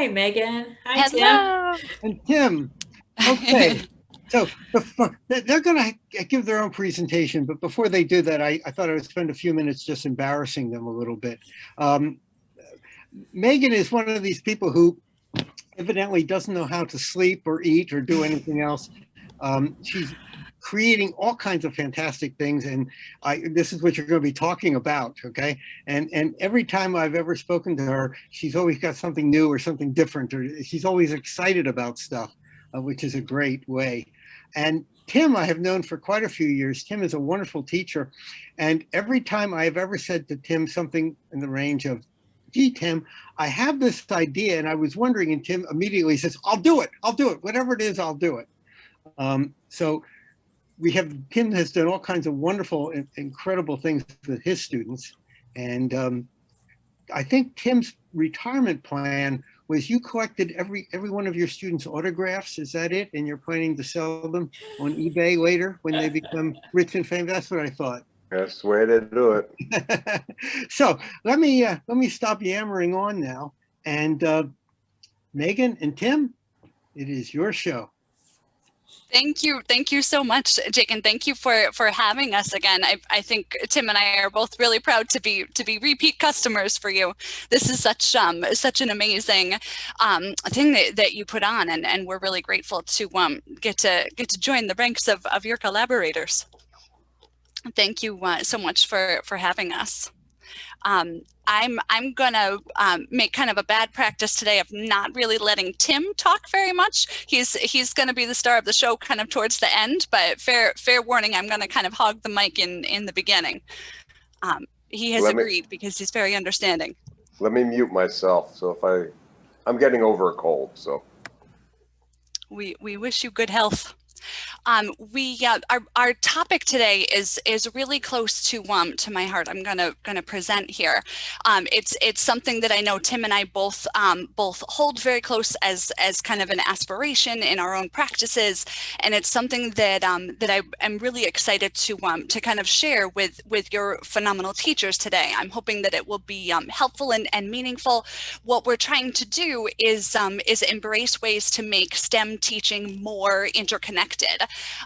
Hi, Megan. Hi, Tim. Hello. And Tim, okay, so they're going to give their own presentation, but before they do that, I thought I would spend a few minutes just embarrassing them a little bit. Um, Megan is one of these people who evidently doesn't know how to sleep or eat or do anything else. She's creating all kinds of fantastic things, and this is what you're going to be talking about, okay? And every time I've ever spoken to her, she's always got something new or something different, or she's always excited about stuff, which is a great way. And Tim, I have known for quite a few years. Tim is a wonderful teacher, and every time I have ever said to Tim something in the range of, gee, Tim, I have this idea and I was wondering, and Tim immediately says, I'll do it, whatever it is, I'll do it. So we have, Tim has done all kinds of wonderful and incredible things with his students. And I think Tim's retirement plan was you collected every one of your students' autographs. Is that it? And you're planning to sell them on eBay later when they become rich and famous? That's what I thought. That's the way to do it. So let me stop yammering on now. And Megan and Tim, it is your show. Thank you so much, Jake, and thank you for having us again. I think Tim and I are both really proud to be repeat customers for you. This is such an amazing thing that you put on, and we're really grateful to get to join the ranks of your collaborators. Thank you so much for having us. I'm gonna make kind of a bad practice today of not really letting Tim talk very much. He's gonna be the star of the show kind of towards the end, but fair warning, I'm gonna kind of hog the mic in the beginning. He has agreed because he's very understanding. Let me mute myself. So if I'm getting over a cold, so. We wish you good health. Our topic today is really close to my heart. I'm gonna present here. It's something that I know Tim and I both hold very close as kind of an aspiration in our own practices, and it's something that I am really excited to kind of share with your phenomenal teachers today. I'm hoping that it will be helpful and meaningful. What we're trying to do is embrace ways to make STEM teaching more interconnected.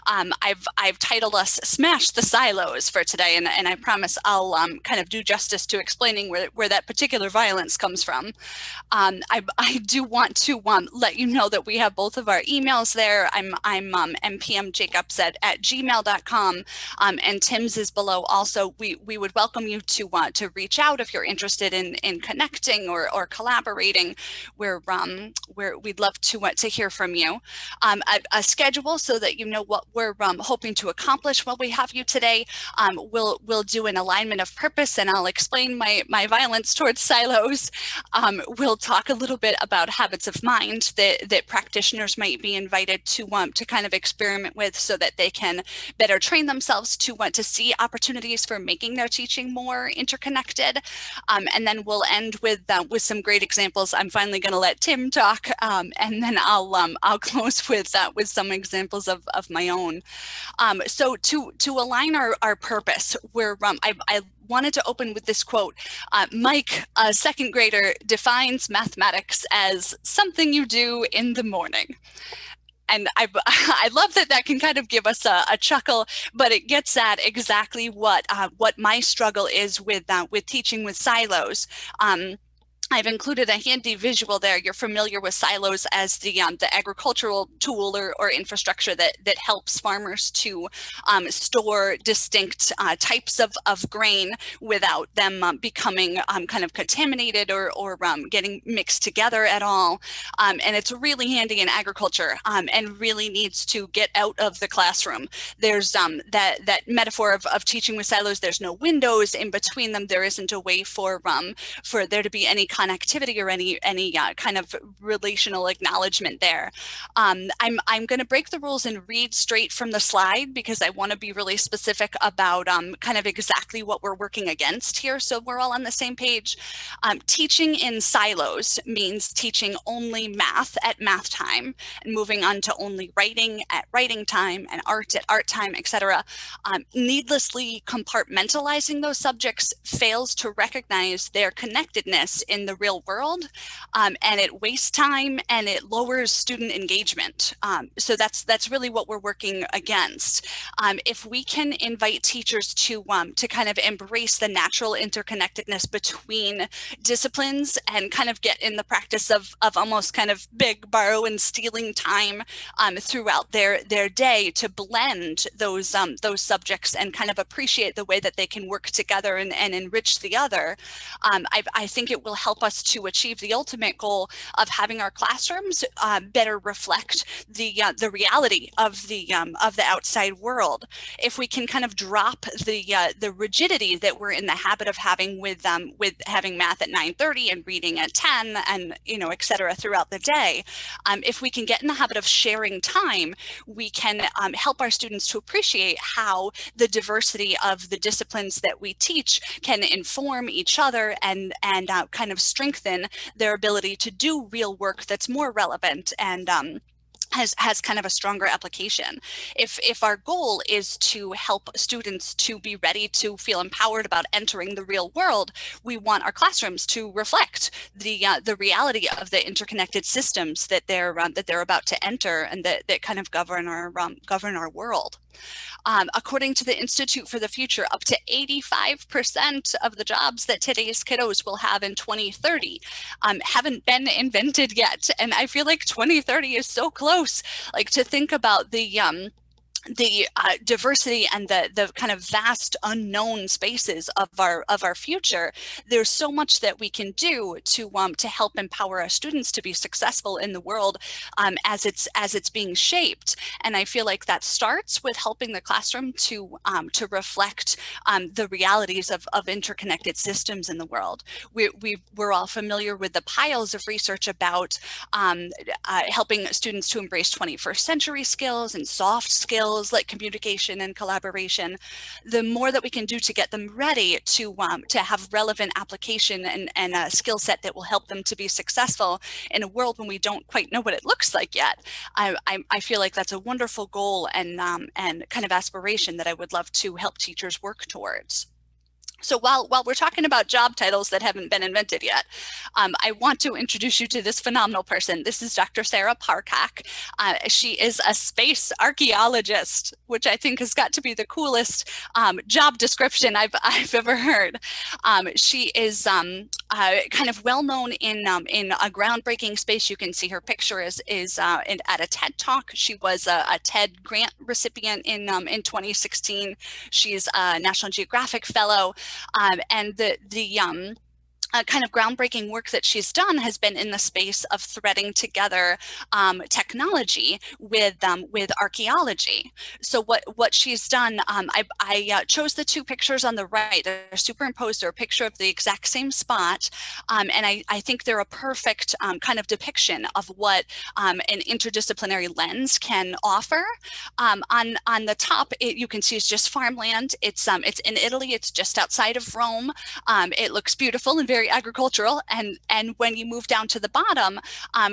I've titled us "Smash the Silos" for today, and I promise I'll kind of do justice to explaining where that particular violence comes from. I do want to let you know that we have both of our emails there. I'm mpmjacobs@gmail.com, and Tim's is below. Also, we would welcome you to reach out if you're interested in connecting or collaborating. We'd love to hear from you. A schedule so that you know what we're hoping to accomplish while we have you today. We'll do an alignment of purpose, and I'll explain my violence towards silos. We'll talk a little bit about habits of mind that practitioners might be invited to kind of experiment with, so that they can better train themselves to see opportunities for making their teaching more interconnected. And then we'll end with some great examples. I'm finally going to let Tim talk, and then I'll close with some examples of my own. So to align our purpose, I wanted to open with this quote. Mike, a second grader, defines mathematics as something you do in the morning. And I love that can kind of give us a chuckle, but it gets at exactly what my struggle is with teaching with silos. I've included a handy visual there. You're familiar with silos as the agricultural tool or infrastructure that helps farmers to store distinct types of grain without them becoming kind of contaminated or getting mixed together at all. And it's really handy in agriculture and really needs to get out of the classroom. There's that metaphor of teaching with silos. There's no windows in between them. There isn't a way for there to be any connectivity or any kind of relational acknowledgement there. I'm going to break the rules and read straight from the slide because I want to be really specific about kind of exactly what we're working against here, so we're all on the same page. Teaching in silos means teaching only math at math time and moving on to only writing at writing time and art at art time, etc. Needlessly compartmentalizing those subjects fails to recognize their connectedness in in the real world, and it wastes time and it lowers student engagement. So that's really what we're working against. If we can invite teachers to kind of embrace the natural interconnectedness between disciplines and kind of get in the practice of almost kind of borrow and stealing time throughout their day to blend those subjects and kind of appreciate the way that they can work together and enrich the other, I think it will help us to achieve the ultimate goal of having our classrooms better reflect the reality of the outside world. If we can kind of drop the rigidity that we're in the habit of having with having math at 9:30 and reading at 10 and et cetera throughout the day, if we can get in the habit of sharing time, we can help our students to appreciate how the diversity of the disciplines that we teach can inform each other and kind of strengthen their ability to do real work that's more relevant and has kind of a stronger application. If our goal is to help students to be ready to feel empowered about entering the real world, we want our classrooms to reflect the reality of the interconnected systems that they're about to enter and that kind of govern our world. According to the Institute for the Future, up to 85% of the jobs that today's kiddos will have in 2030 haven't been invented yet. And I feel like 2030 is so close. Like, to think about the diversity and the kind of vast unknown spaces of our future. There's so much that we can do to help empower our students to be successful in the world as it's being shaped. And I feel like that starts with helping the classroom to reflect the realities of interconnected systems in the world. We're all familiar with the piles of research about helping students to embrace 21st century skills and soft skills like communication and collaboration. The more that we can do to get them ready to have relevant application and a skill set that will help them to be successful in a world when we don't quite know what it looks like yet, I feel like that's a wonderful goal and kind of aspiration that I would love to help teachers work towards. So while we're talking about job titles that haven't been invented yet, I want to introduce you to this phenomenal person. This is Dr. Sarah Parkak. She is a space archaeologist, which I think has got to be the coolest job description I've ever heard. She is kind of well known in a groundbreaking space. You can see her picture is at a TED Talk. She was a TED grant recipient in 2016. She's a National Geographic Fellow. And the kind of groundbreaking work that she's done has been in the space of threading together technology with archaeology. So what she's done, I chose the two pictures on the right. They're superimposed. They're a picture of the exact same spot, and I think they're a perfect kind of depiction of what an interdisciplinary lens can offer. On the top, you can see it's just farmland. It's in Italy. It's just outside of Rome. It looks beautiful and very agricultural, and when you move down to the bottom,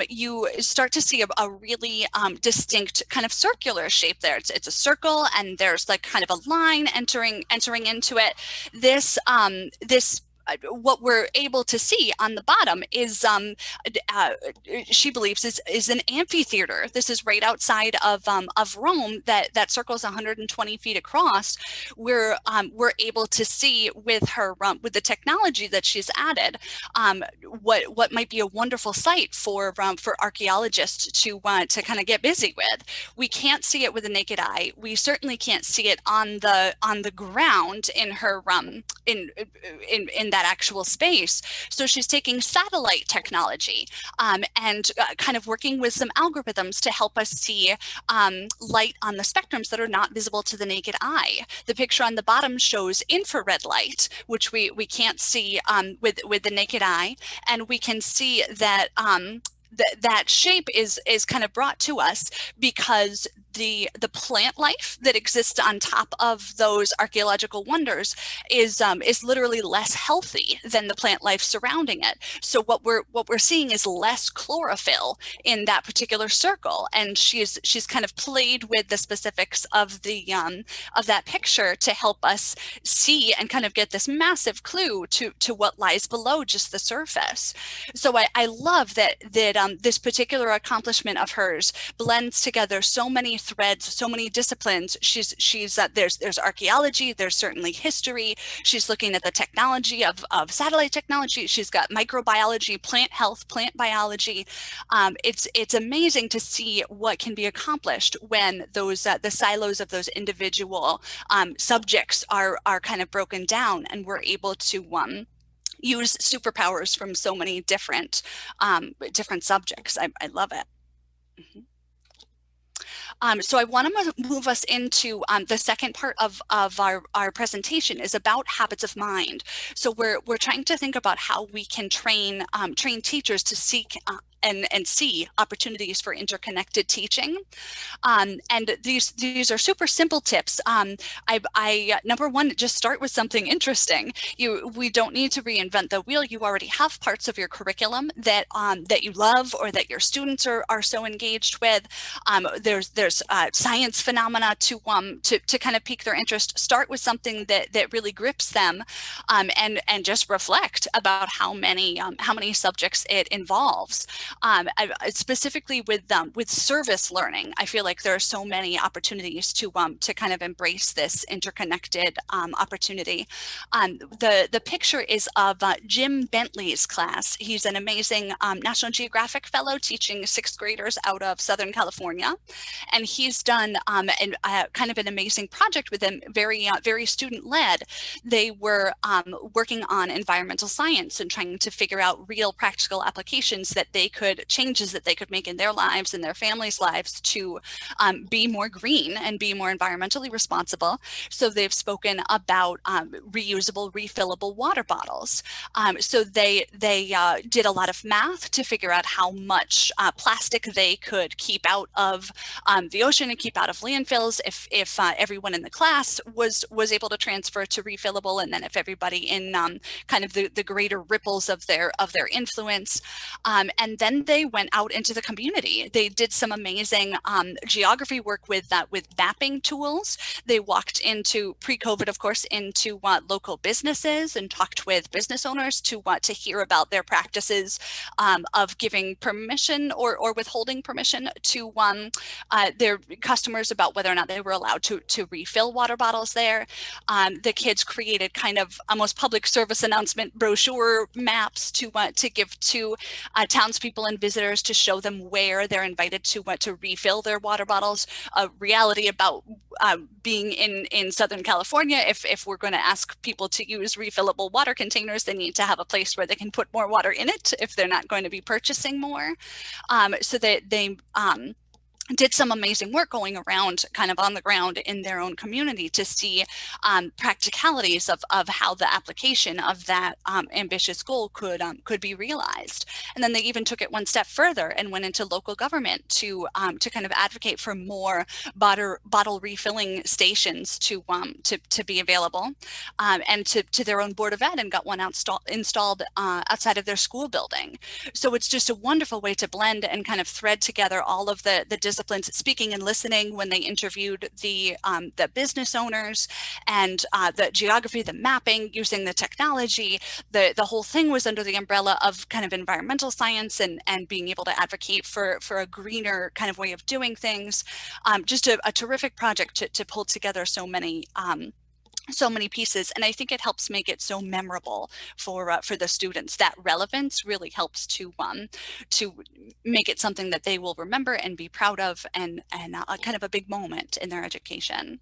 you start to see a really distinct kind of circular shape there. It's a circle, and there's like kind of a line entering into it. This what we're able to see on the bottom is, she believes, is an amphitheater. This is right outside of Rome. That circle is 120 feet across. We're able to see with her with the technology that she's added, what might be a wonderful site for archaeologists to kind of get busy with. We can't see it with the naked eye. We certainly can't see it on the ground in her in that actual space. So she's taking satellite technology and kind of working with some algorithms to help us see light on the spectrums that are not visible to the naked eye. The picture on the bottom shows infrared light, which we can't see with the naked eye, and we can see that that shape is kind of brought to us because the plant life that exists on top of those archaeological wonders is literally less healthy than the plant life surrounding it. So what we're seeing is less chlorophyll in that particular circle, and she's kind of played with the specifics of that picture to help us see and kind of get this massive clue to what lies below just the surface. So I love that this particular accomplishment of hers blends together so many threads, so many disciplines. There's archaeology, there's certainly history. She's looking at the technology of satellite technology. She's got microbiology, plant health, plant biology. It's amazing to see what can be accomplished when those the silos of those individual subjects are kind of broken down, and we're able to use superpowers from so many different subjects. I love it. So I want to move us into the second part of our presentation is about habits of mind. So we're trying to think about how we can train teachers to seek and see opportunities for interconnected teaching. And these are super simple tips. Number one, just start with something interesting. We don't need to reinvent the wheel. You already have parts of your curriculum that you love or that your students are so engaged with. There's science phenomena to kind of pique their interest. Start with something that really grips them, and just reflect about how many subjects it involves. Specifically with service learning, I feel like there are so many opportunities to kind of embrace this interconnected opportunity. The picture is of Jim Bentley's class. He's an amazing National Geographic fellow teaching 6th graders out of Southern California, and he's done kind of an amazing project with them, very student-led. They were working on environmental science and trying to figure out real practical applications changes that they could make in their lives and their families' lives to be more green and be more environmentally responsible. So they've spoken about reusable, refillable water bottles. So they did a lot of math to figure out how much plastic they could keep out of the ocean and keep out of landfills if everyone in the class was able to transfer to refillable, and then if everybody in kind of the greater ripples of their influence. And then they went out into the community. They did some amazing geography work with mapping tools. They walked into, pre-COVID, of course, into local businesses and talked with business owners to hear about their practices of giving permission or withholding permission to their customers about whether or not they were allowed to refill water bottles there. The kids created kind of almost public service announcement brochure maps to give to townspeople and visitors to show them where they're invited to refill their water bottles. A reality about being in Southern California, if we're going to ask people to use refillable water containers, they need to have a place where they can put more water in it if they're not going to be purchasing more. So that they did some amazing work going around kind of on the ground in their own community to see practicalities of how the application of that ambitious goal could be realized. And then they even took it one step further and went into local government to kind of advocate for more bottle refilling stations to be available, and to their own Board of Ed, and got one installed outside of their school building. So it's just a wonderful way to blend and kind of thread together all of the disciplines, speaking and listening when they interviewed the business owners, and the geography, the mapping, using the technology. The whole thing was under the umbrella of kind of environmental science and being able to advocate for a greener kind of way of doing things. Just a terrific project to pull together so many pieces, and I think it helps make it so memorable for the students. That relevance really helps to make it something that they will remember and be proud of, and kind of a big moment in their education.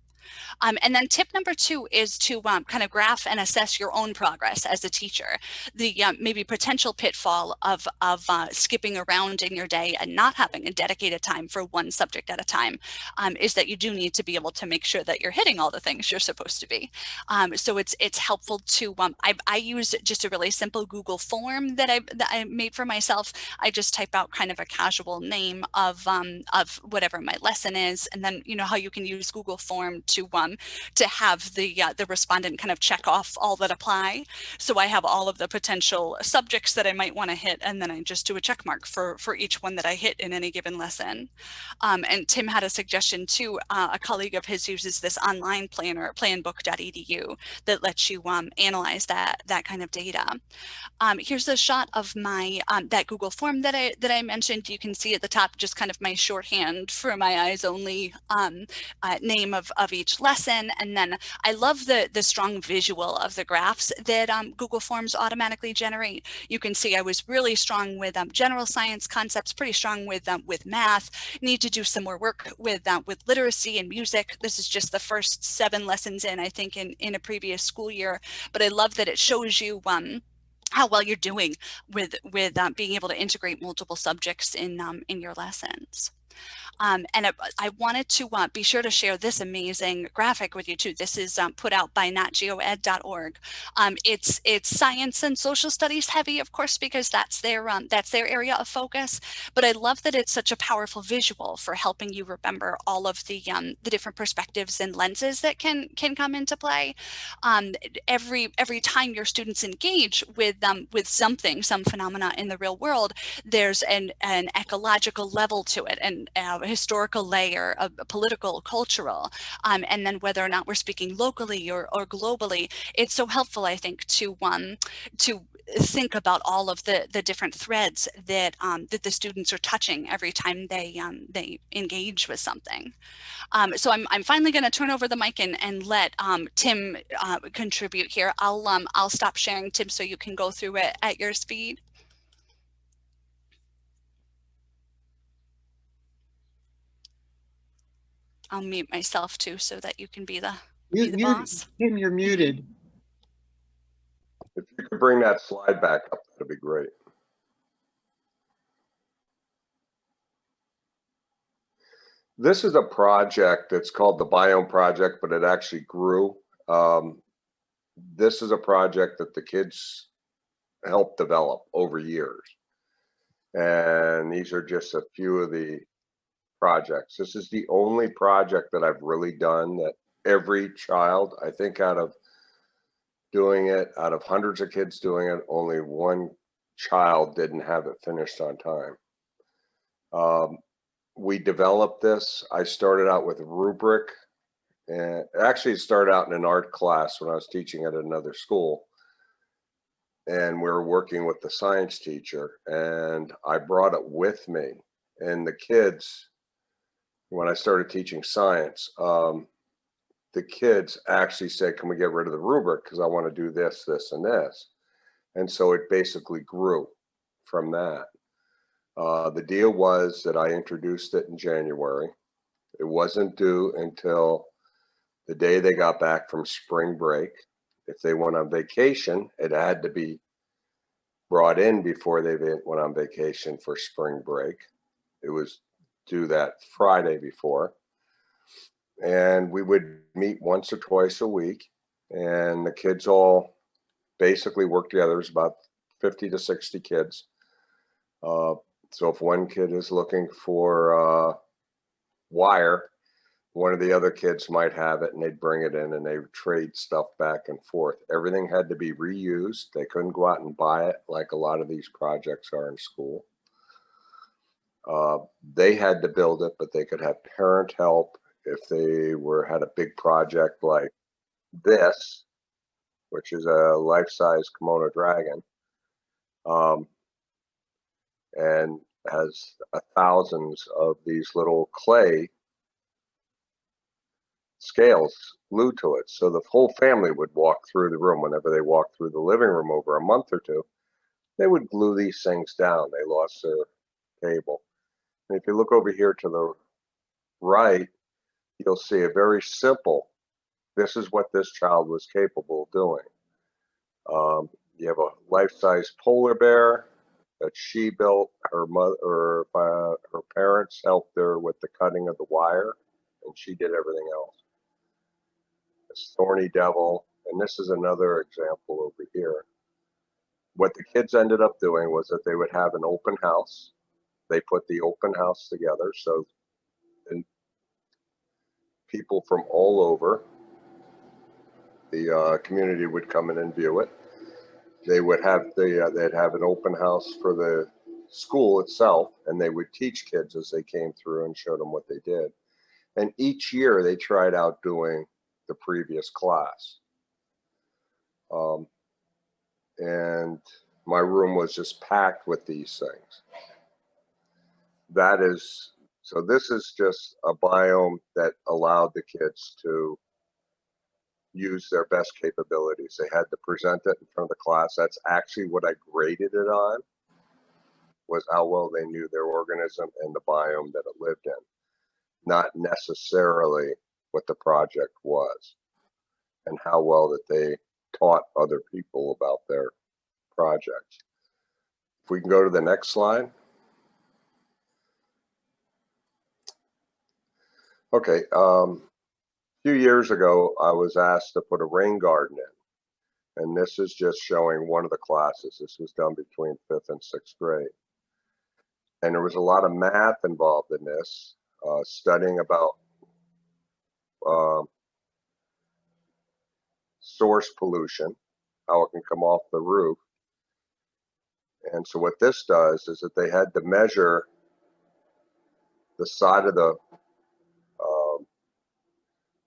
And then tip number 2 is to kind of graph and assess your own progress as a teacher. The maybe potential pitfall of skipping around in your day and not having a dedicated time for one subject at a time is that you do need to be able to make sure that you're hitting all the things you're supposed to be. So it's helpful to, I use just a really simple Google form that I made for myself. I just type out kind of a casual name of whatever my lesson is, and then you know how you can use Google form to have the respondent kind of check off all that apply. So I have all of the potential subjects that I might want to hit, and then I just do a check mark for each one that I hit in any given lesson. And Tim had a suggestion too. A colleague of his uses this online planner, planbook.edu, that lets you analyze that kind of data. Here's a shot of my that Google form that I mentioned. You can see at the top just kind of my shorthand for my eyes only name of each lesson. And then I love the strong visual of the graphs that Google Forms automatically generate. You can see I was really strong with general science concepts, pretty strong with math. Need to do some more work with literacy and music. This is just the first 7 lessons in, I think, in a previous school year. But I love that it shows you how well you're doing with being able to integrate multiple subjects in your lessons. And I wanted to be sure to share this amazing graphic with you too. This is put out by notgeoed.org. It's science and social studies heavy, of course, because that's their area of focus. But I love that it's such a powerful visual for helping you remember all of the different perspectives and lenses that can come into play. Every time your students engage with something, some phenomena in the real world, there's an ecological level to it, and historical layer, a political, cultural, and then whether or not we're speaking locally or globally. It's so helpful, I think, to think about all of the different threads that the students are touching every time they engage with something. So I'm finally going to turn over the mic and let Tim contribute here. I'll stop sharing, Tim, so you can go through it at your speed. I'll mute myself too, so that you can be the boss. Tim, you're muted. If you could bring that slide back up, that'd be great. This is a project that's called the Biome Project, but it actually grew. This is a project that the kids helped develop over years. And these are just a few of the projects. This is the only project that I've really done that every child, I think out of hundreds of kids doing it, only one child didn't have it finished on time. We developed this. I started out with a rubric, and actually it started out in an art class when I was teaching at another school. And we were working with the science teacher, and I brought it with me. And the kids, when I started teaching science, the kids actually said, can we get rid of the rubric? Because I want to do this, this, and this. And so it basically grew from that. The deal was that I introduced it in January. It wasn't due until the day they got back from spring break. If they went on vacation, it had to be brought in before they went on vacation for spring break. It was due that Friday before. And we would meet once or twice a week, and the kids all basically work together. There's about 50 to 60 kids. So if one kid is looking for wire, one of the other kids might have it, and they'd bring it in, and they would trade stuff back and forth. Everything had to be reused. They couldn't go out and buy it like a lot of these projects are in school. They had to build it, but they could have parent help if they had a big project like this, which is a life-size kimono dragon, and has thousands of these little clay scales glued to it. So the whole family would walk through the room. Whenever they walked through the living room over a month or two, they would glue these things down. They lost their table. And if you look over here to the right, you'll see a very simple this is what this child was capable of doing. You have a life-size polar bear that she built. Her mother, or her parents helped her with the cutting of the wire, and she did everything else. This thorny devil, and this is another example over here. What the kids ended up doing was that they would have an open house. They put the open house together, so and people from all over the community would come in and view it. They would have they'd have an open house for the school itself, and they would teach kids as they came through and showed them what they did. And each year they tried out doing the previous class. And my room was just packed with these things. So this is just a biome that allowed the kids to use their best capabilities. They had to present it in front of the class. That's actually what I graded it on, was how well they knew their organism and the biome that it lived in, not necessarily what the project was and how well that they taught other people about their projects. If we can go to the next slide. Okay, a few years ago, I was asked to put a rain garden in, and this is just showing one of the classes. This was done between 5th and 6th grade. And there was a lot of math involved in this, studying about source pollution, how it can come off the roof. And so what this does is that they had to measure the side of the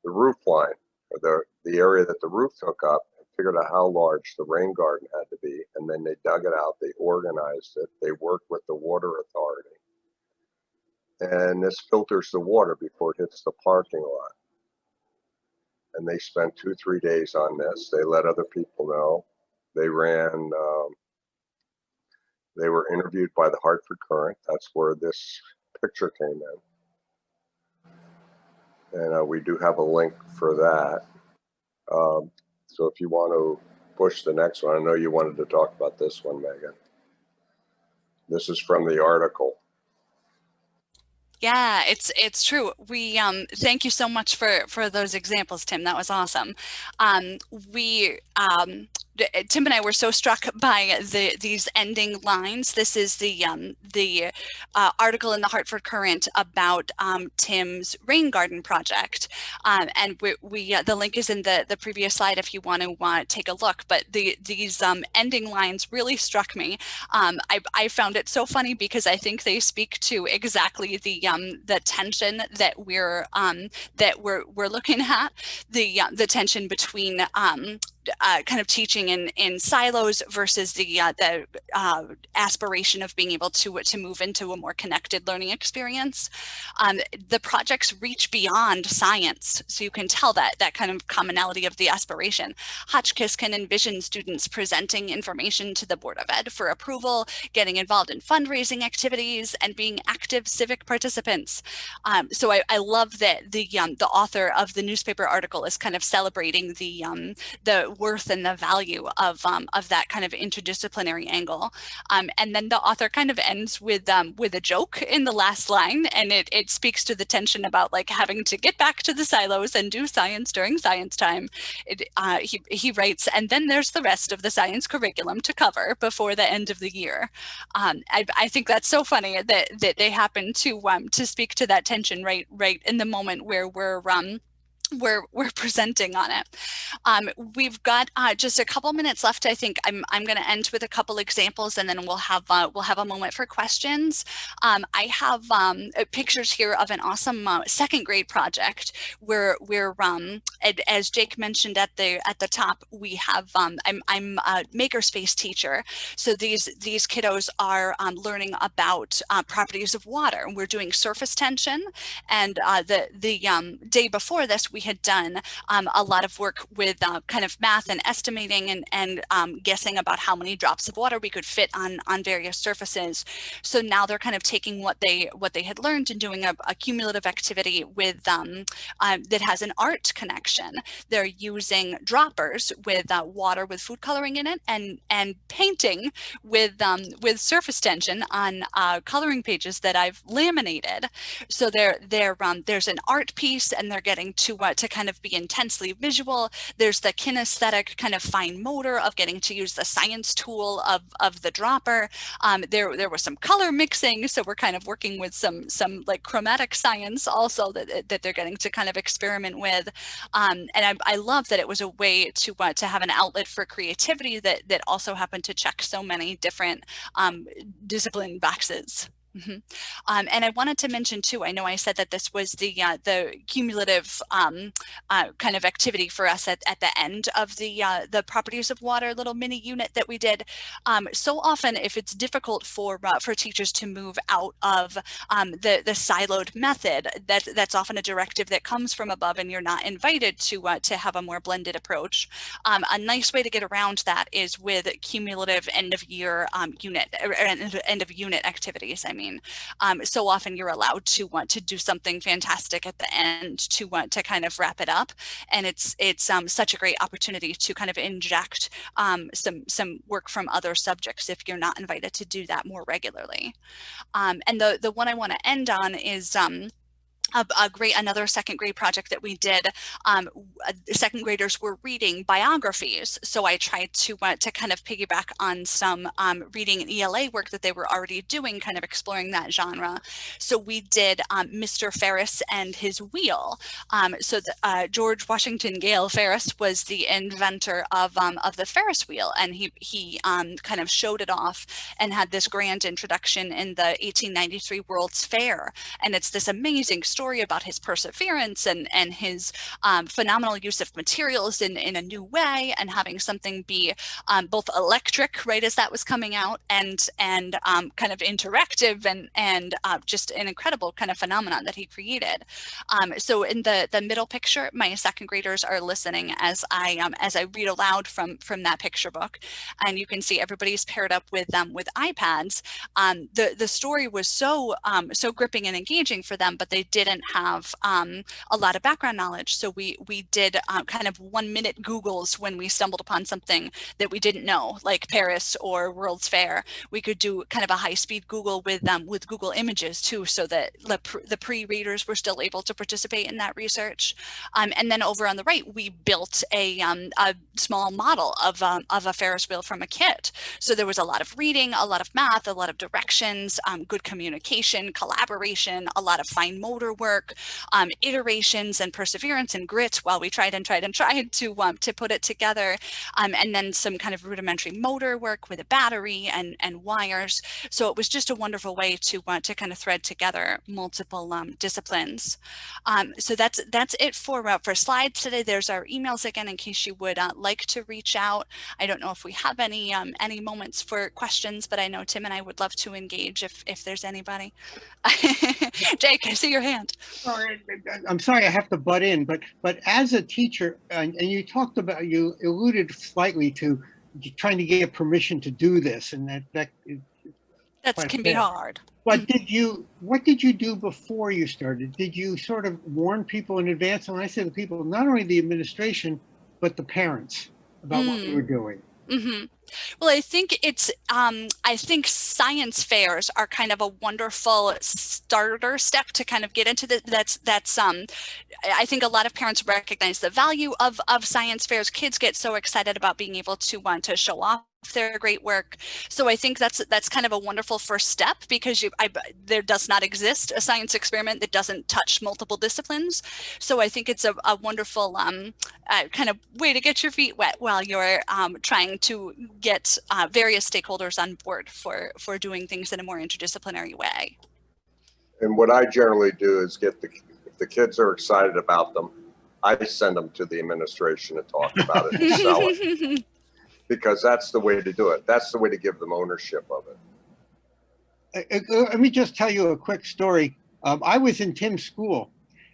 roof line, or the area that the roof took up, and figured out how large the rain garden had to be. And then they dug it out, they organized it, they worked with the water authority. And this filters the water before it hits the parking lot. And they spent 2-3 days on this. They let other people know. They ran, they were interviewed by the Hartford Courant. That's where this picture came in. And we do have a link for that. So if you want to push the next one, I know you wanted to talk about this one, Megan. This is from the article. Yeah, it's true. We thank you so much for those examples, Tim. That was awesome. Tim and I were so struck by these ending lines. This is the article in the Hartford Courant about Tim's rain garden project, and the link is in the previous slide if you want to take a look. But these ending lines really struck me. I found it so funny because I think they speak to exactly the tension that we're looking at, the tension between kind of teaching in silos versus the aspiration of being able to move into a more connected learning experience. The projects reach beyond science, so you can tell that kind of commonality of the aspiration. Hotchkiss can envision students presenting information to the Board of Ed for approval, getting involved in fundraising activities, and being active civic participants. So I love that the author of the newspaper article is kind of celebrating the worth and the value of that kind of interdisciplinary angle. And then the author kind of ends with a joke in the last line, and it speaks to the tension about like having to get back to the silos and do science during science time. He writes, and then there's the rest of the science curriculum to cover before the end of the year. I think that's so funny that they happen to speak to that tension right in the moment where we're presenting on it. We've got just a couple minutes left. I think I'm going to end with a couple examples, and then we'll have a moment for questions. I have pictures here of an awesome second grade project where we're as Jake mentioned at the top, we have I'm a MakerSpace teacher, so these kiddos are learning about properties of water. We're doing surface tension, and the day before this we we had done a lot of work with kind of math and estimating and guessing about how many drops of water we could fit on various surfaces. So now they're kind of taking what they had learned and doing a cumulative activity with that has an art connection. They're using droppers with water with food coloring in it and painting with surface tension on coloring pages that I've laminated. So there's an art piece, and they're getting to kind of be intensely visual. There's the kinesthetic kind of fine motor of getting to use the science tool of the dropper. There was some color mixing, so we're kind of working with some like chromatic science also that they're getting to kind of experiment with. And I love that it was a way to have an outlet for creativity that also happened to check so many different discipline boxes. And I wanted to mention too, I know I said that this was the cumulative kind of activity for us at the end of the properties of water little mini unit that we did. So often, if it's difficult for teachers to move out of the siloed method, that's often a directive that comes from above, and you're not invited to have a more blended approach. A nice way to get around that is with cumulative end of year unit or end of unit activities. I mean, so often you're allowed to want to do something fantastic at the end to kind of wrap it up, and it's such a great opportunity to kind of inject some work from other subjects if you're not invited to do that more regularly. And the one I want to end on is another second grade project that we did. Second graders were reading biographies, so I tried to kind of piggyback on some reading and ELA work that they were already doing, kind of exploring that genre. So we did Mr. Ferris and his wheel. George Washington Gale Ferris was the inventor of the Ferris wheel, and he kind of showed it off and had this grand introduction in the 1893 World's Fair, and it's this amazing story about his perseverance and his phenomenal use of materials in a new way, and having something be both electric right as that was coming out and kind of interactive and just an incredible kind of phenomenon that he created. So in the middle picture, my second graders are listening as I read aloud from that picture book, and you can see everybody's paired up with iPads. The story was so gripping and engaging for them, but they didn't have a lot of background knowledge. So we did kind of 1 minute Googles when we stumbled upon something that we didn't know, like Paris or World's Fair. We could do kind of a high-speed Google with Google Images too, so that the pre-readers were still able to participate in that research. And then over on the right, we built a small model of a Ferris wheel from a kit. So there was a lot of reading, a lot of math, a lot of directions, good communication, collaboration, a lot of fine motor work, iterations and perseverance and grit while we tried to put it together, and then some kind of rudimentary motor work with a battery and wires. So it was just a wonderful way to kind of thread together multiple disciplines. So that's it for slides today. There's our emails again in case you would like to reach out. I don't know if we have any moments for questions, but I know Tim and I would love to engage if there's anybody. Jake, I see your hand. I'm sorry I have to butt in, but as a teacher, and you alluded slightly to trying to get permission to do this, and that can be hard. But what did you do before you started? Did you sort of warn people in advance? And when I say the people, not only the administration, but the parents about what you were doing? Mm-hmm. Well, I think I think science fairs are kind of a wonderful starter step to kind of get into I think a lot of parents recognize the value of science fairs. Kids get so excited about being able to show off their great work. So I think that's kind of a wonderful first step, because there does not exist a science experiment that doesn't touch multiple disciplines. So I think it's a wonderful kind of way to get your feet wet while you're trying to get various stakeholders on board for doing things in a more interdisciplinary way. And what I generally do is if the kids are excited about them, I send them to the administration to talk about it and sell it. Because that's the way to do it. That's the way to give them ownership of it. Let me just tell you a quick story. I was in Tim's school,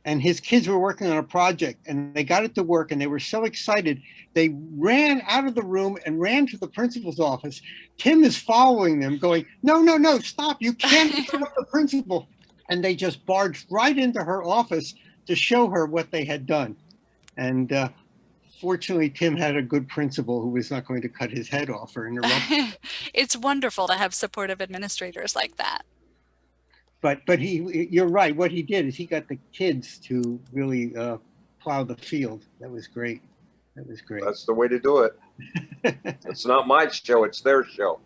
and his kids were working on a project, and they got it to work, and they were so excited. They ran out of the room and ran to the principal's office. Tim is following them going, no, no, no, stop. You can't interrupt the principal. And they just barged right into her office to show her what they had done. And fortunately, Tim had a good principal who was not going to cut his head off or interrupt. It's wonderful to have supportive administrators like that. But you're right. What he did is he got the kids to really plow the field. That was great. That was great. That's the way to do it. It's not my show, it's their show.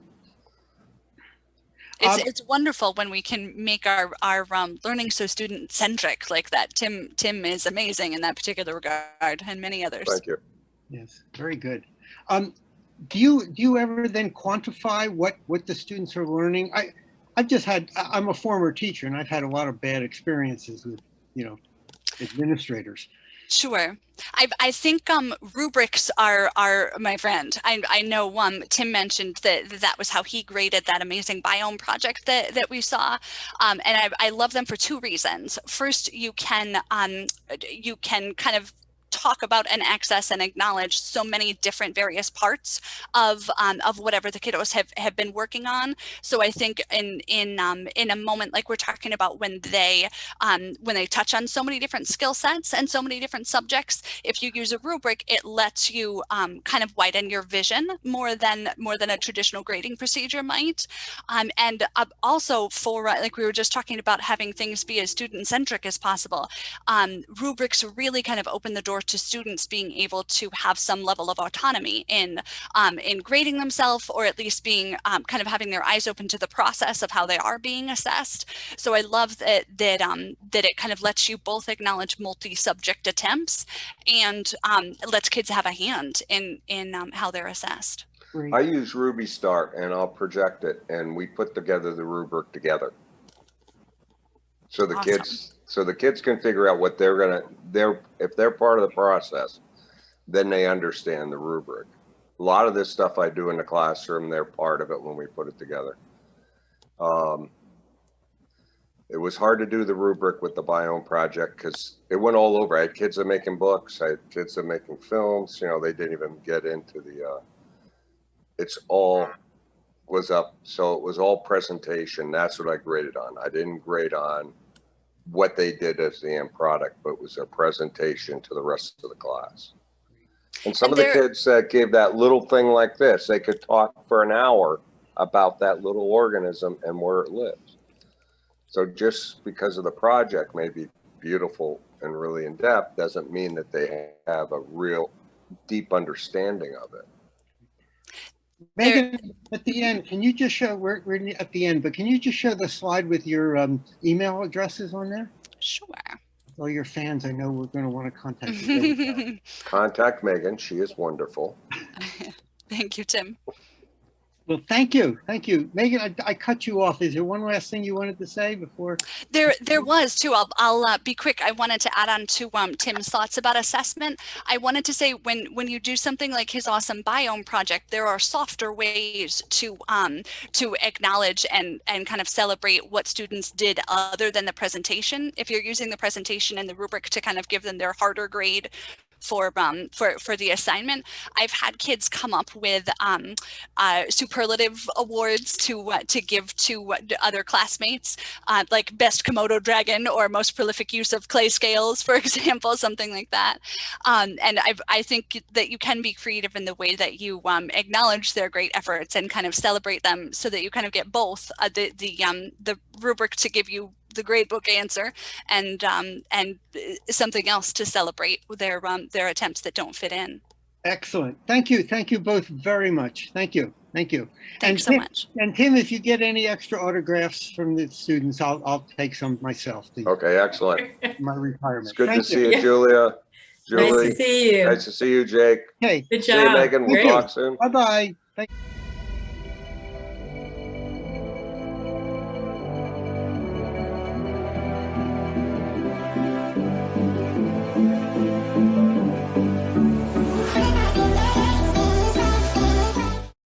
It's wonderful when we can make our learning so student centric like that. Tim is amazing in that particular regard, and many others. Thank you. Yes, very good. Do you ever then quantify what the students are learning? I'm a former teacher, and I've had a lot of bad experiences with, administrators. Sure. I think rubrics are my friend. I know Tim mentioned that was how he graded that amazing biome project that we saw. And I love them for two reasons. First, you can kind of talk about and access and acknowledge so many different various parts of whatever the kiddos have been working on. So I think in a moment like we're talking about when they touch on so many different skill sets and so many different subjects, if you use a rubric, it lets you kind of widen your vision more than a traditional grading procedure might. And also for like we were just talking about having things be as student centric as possible, rubrics really kind of open the door to students being able to have some level of autonomy in grading themselves, or at least being kind of having their eyes open to the process of how they are being assessed. So I love that it kind of lets you both acknowledge multi-subject attempts and lets kids have a hand in how they're assessed. Great. I use Ruby Start, and I'll project it, and we put together the rubric together. So the Awesome. kids can figure out what if they're part of the process, then they understand the rubric. A lot of this stuff I do in the classroom, they're part of it when we put it together. It was hard to do the rubric with the biome project because it went all over. I had kids that making books, I had kids that making films, they didn't even get into it's all was up. So it was all presentation. That's what I graded on. I didn't grade on what they did as the end product, but it was a presentation to the rest of the class. And some of the kids that gave that little thing like this, they could talk for an hour about that little organism and where it lives. So just because of the project may be beautiful and really in depth doesn't mean that they have a real deep understanding of it. Megan, at the end, can you just show, we're at the end, but can you just show the slide with your email addresses on there? Sure. All your fans, I know we're going to want to contact you. Contact Megan. She is wonderful. Thank you, Tim. Well, thank you. Thank you. Megan, I cut you off. Is there one last thing you wanted to say before? There was too. I'll be quick. I wanted to add on to Tim's thoughts about assessment. I wanted to say when you do something like his awesome biome project, there are softer ways to acknowledge and kind of celebrate what students did other than the presentation. If you're using the presentation and the rubric to kind of give them their harder grade for the assignment, I've had kids come up with superlative awards to give to other classmates, like best Komodo dragon or most prolific use of clay scales, for example, something like that. And I think that you can be creative in the way that you acknowledge their great efforts and kind of celebrate them, so that you kind of get both the rubric to give you the grade book answer and something else to celebrate their attempts that don't fit in. Excellent. Thank you. Thank you both very much. Thank you. Thank you. Thanks so much. And Tim, if you get any extra autographs from the students, I'll take some myself. Okay, excellent. My retirement. It's good to see you, Julia. Julie. Nice to see you. Nice to see you, Jake. Okay. Good See you, job. Megan. We'll Great. talk soon. Bye-bye. Thank you.